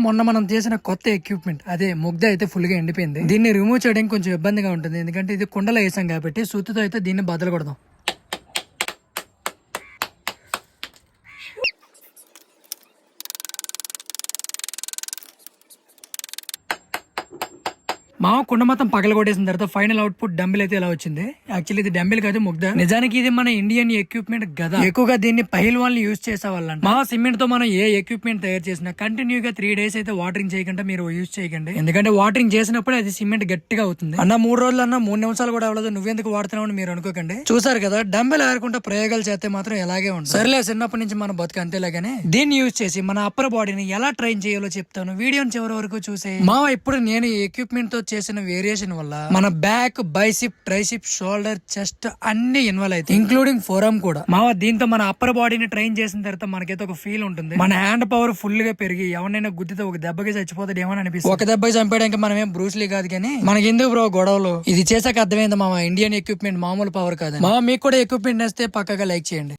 మొన్న మనం చేసిన కొత్త ఎక్విప్మెంట్ అదే ముగ్ధ అయితే ఫుల్ గా ఎండిపోయింది. దీన్ని రిమూవ్ చేయడానికి కొంచెం ఇబ్బందిగా ఉంటుంది, ఎందుకంటే ఇది కుండలో వేసాం కాబట్టి సూత్తుతో అయితే దీన్ని బదులు కొడదాం. కుండ మొత్తం పగల కొట్టేసిన తర్వాత ఫైనల్ అవుట్పుట్ డంబిల్ అయితే ఇలా వచ్చింది. యాక్చువల్లీ ఇది డంబిల్ కాదు, ముగ్ధ. నిజానికి ఇది మన ఇండియన్ ఎక్విప్మెంట్ కదా. ఎక్కువగా దీన్ని పహిల్వాన్లు యూజ్ చేసే వాళ్ళంట. సిమెంట్ తో మనం ఏ ఎక్విప్మెంట్ తయారు చేసినా కంటిన్యూగా 3 days అయితే వాటరింగ్ చేయకుండా మీరు యూజ్ చేయకండి, ఎందుకంటే వాటరింగ్ చేసినప్పుడు అది సిమెంట్ గట్టిగా అవుతుంది. 3 రోజులు 3 నిమిషాలు కూడా అవ్వలేదు, నువ్వెందుకు వాడుతున్నావు అని మీరు అనుకోకండి. చూసారు కదా, డంబిల్ ఆడుకుంటే ప్రయోగాలు చేస్తే మాత్రం ఎలాగే ఉంటుంది. సరేలే, చిన్నప్పటి నుంచి మన బతుకు అంతేలాగానే దీన్ని యూజ్ చేసి మన అప్పర్ బాడీని ఎలా ట్రైన్ చేయాలో చెప్తాను. వీడియోని చివరి వరకు చూసే. ఇప్పుడు నేను ఈ ఎక్విప్మెంట్ తో చేసిన వేరియేషన్ వల్ల మన బ్యాక్, బైసిప్, ట్రైసిప్, షోల్డర్, చెస్ట్ అన్ని ఇన్వాల్వ్ అయితే ఇంక్లూడింగ్ ఫోరమ్ కూడా. దీంతో మన అప్పర్ బాడీని ట్రైన్ చేసిన తర్వాత మనకైతే ఒక ఫీల్ ఉంటుంది. మన హ్యాండ్ పవర్ ఫుల్ గా పెరిగి ఎవరైనా గుద్దితే ఒక దెబ్బకి చచ్చిపోతాడు ఏమని అనిపిస్తుంది. ఒక దెబ్బకి చంపేయడానికి మనం ఏం బ్రూస్లీ కాదు, కానీ మనకి ఎందుకు బ్రో గొడవలు. ఇది చేసాక అర్థమైంది ఇండియన్ ఎక్విప్మెంట్ మామూలు పవర్ కాదు. మీకు కూడా ఎక్విప్మెంట్ నేస్తే పక్కగా లైక్ చేయండి.